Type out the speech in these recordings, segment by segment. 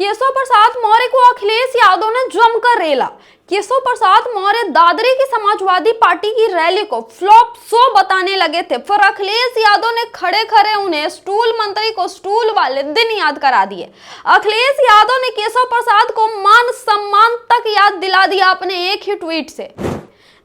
केशव प्रसाद मौर्य को अखिलेश यादव ने जमकर रेला। केशव प्रसाद मौर्य दादरी की समाजवादी पार्टी की रैली को फ्लॉप शो बताने लगे थे, फिर अखिलेश यादव ने खड़े खड़े उन्हें स्टूल मंत्री को स्टूल वाले दिन याद करा दिए। अखिलेश यादव ने केशव प्रसाद को मान सम्मान तक याद दिला दिया अपने एक ही ट्वीट से।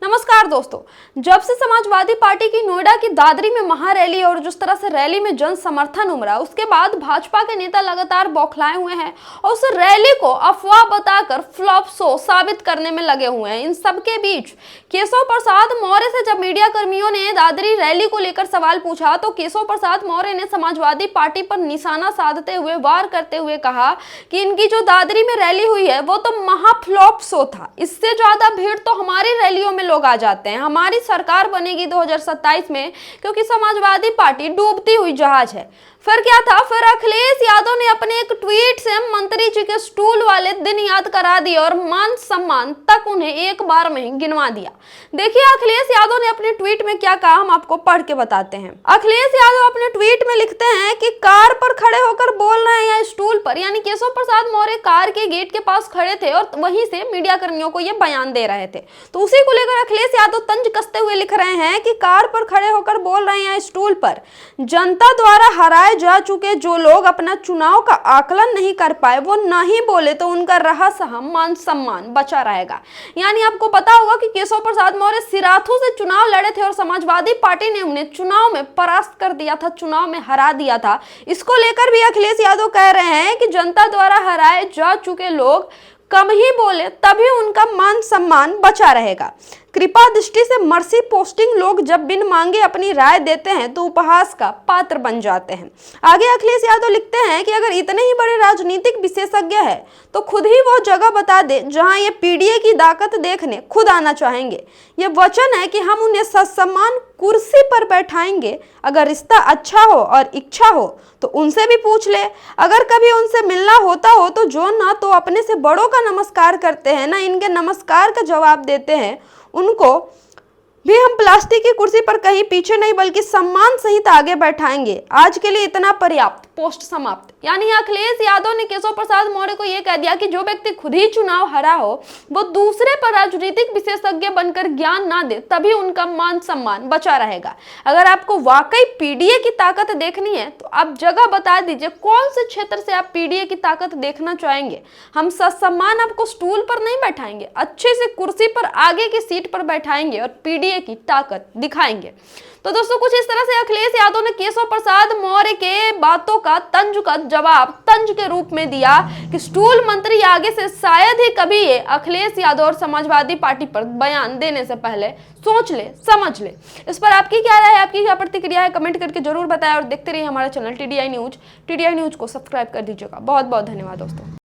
नमस्कार दोस्तों, जब से समाजवादी पार्टी की नोएडा की दादरी में महारैली और जिस तरह से रैली में जन समर्थन उमड़ा, उसके बाद भाजपा के नेता लगातार बौखलाए हुए हैं और उस रैली को अफवाह बताकर फ्लॉप शो साबित करने में लगे हुए हैं। इन सबके बीच केशव प्रसाद मौर्य से जब मीडिया कर्मियों ने दादरी रैली को लेकर सवाल पूछा तो केशव प्रसाद मौर्य ने समाजवादी पार्टी पर निशाना साधते हुए वार करते हुए कहा कि इनकी जो दादरी में रैली हुई है वो तो महा फ्लॉप शो था। इससे ज्यादा भीड़ तो हमारी रैलियों में लोग आ जाते हैं। हमारी सरकार बनेगी 2027 में, क्योंकि समाजवादी पार्टी डूबती हुई जहाज है। फिर क्या था, फिर अखिलेश यादव ने अपने एक ट्वीट से मंत्री जी के स्टूल वाले दिन याद करा दिए और मान सम्मान तक उन्हें एक बार में ही गिनवा दिया। देखिए अखिलेश यादव ने अपने ट्वीट में क्या कहा, हम आपको पढ़ के बताते हैं। अखिलेश यादव अपने ट्वीट में लिखते हैं कि कार पर खड़े होकर बोल रहे हैं या स्टूल पर, यानी केशव प्रसाद मौर्य कार के गेट के पास खड़े थे और वहीं से मीडिया कर्मियों को यह बयान दे रहे थे। तो उसी को लेकर अखिलेश यादव तंज कसते हुए लिख रहे हैं कि कार पर खड़े होकर बोल रहे हैं या स्टूल पर, जनता द्वारा हराए जा चुके जो लोग अपना चुनाव का आकलन नहीं कर पाए वो नहीं बोले तो उनका रहा सहम मान सम्मान बचा रहेगा। यानी आपको पता होगा कि केशव प्रसाद मौर्य सिराथू से चुनाव लड़े थे और समाजवादी पार्टी ने उन्हें चुनाव में परास्त कर दिया था, चुनाव में हरा दिया था। इसको लेकर भी अखिलेश यादव कह रहे हैं कि जनता द्वारा हराए जा चुके लोग कम ही बोले तभी उनका मान सम्मान बचा रहेगा। कृपा दृष्टि से मर्सी पोस्टिंग लोग जब बिन मांगे अपनी राय देते हैं तो उपहास का पात्र बन जाते हैं। आगे अखिलेश यादव लिखते हैं कि अगर इतने ही बड़े राजनीतिक विशेषज्ञ है तो खुद ही वो जगह बता दे जहां ये पीडीए की ताकत देखने खुद आना चाहेंगे। ये वचन है कि हम उन्हें ससम्मान कुर्सी पर बैठाएंगे। अगर रिश्ता अच्छा हो और इच्छा हो तो उनसे भी पूछ ले। अगर कभी उनसे मिलना होता हो तो जो ना तो अपने से बड़ों का नमस्कार करते हैं ना इनके नमस्कार का जवाब देते हैं, उनको भी हम प्लास्टिक की कुर्सी पर कहीं पीछे नहीं बल्कि सम्मान सहित आगे बैठाएंगे। आज के लिए इतना पर्याप्त, पोस्ट समाप्त। यानी अखिलेश यादव ने केशव प्रसाद मौर्य को यह कह दिया कि जो व्यक्ति खुद ही चुनाव हरा हो वो दूसरे पर राजनीतिक विशेषज्ञ बनकर ज्ञान ना दे तभी उनका मान सम्मान बचा रहेगा। अगर आपको वाकई पीडीए की ताकत देखनी है तो आप जगह बता दीजिए, कौन से क्षेत्र से आप पीडीए की ताकत देखना चाहेंगे। हम ससम्मान आपको स्टूल पर नहीं बैठाएंगे, अच्छे से कुर्सी पर आगे की सीट पर बैठाएंगे और पीडीए की ताकत दिखाएंगे। तो दोस्तों कुछ इस तरह से अखिलेश यादव ने केशव प्रसाद मौर्य के बातों का तंज का जवाब तंज के रूप में दिया कि स्टूल मंत्री आगे से शायद ही कभी ये अखिलेश यादव और समाजवादी पार्टी पर बयान देने से पहले सोच ले, समझ ले। इस पर आपकी क्या राय है, आपकी क्या प्रतिक्रिया है, कमेंट करके जरूर बताएं और देखते रहिए हमारा channel TDI news. TDI news को सब्सक्राइब कर दीजिएगा। बहुत बहुत धन्यवाद दोस्तों।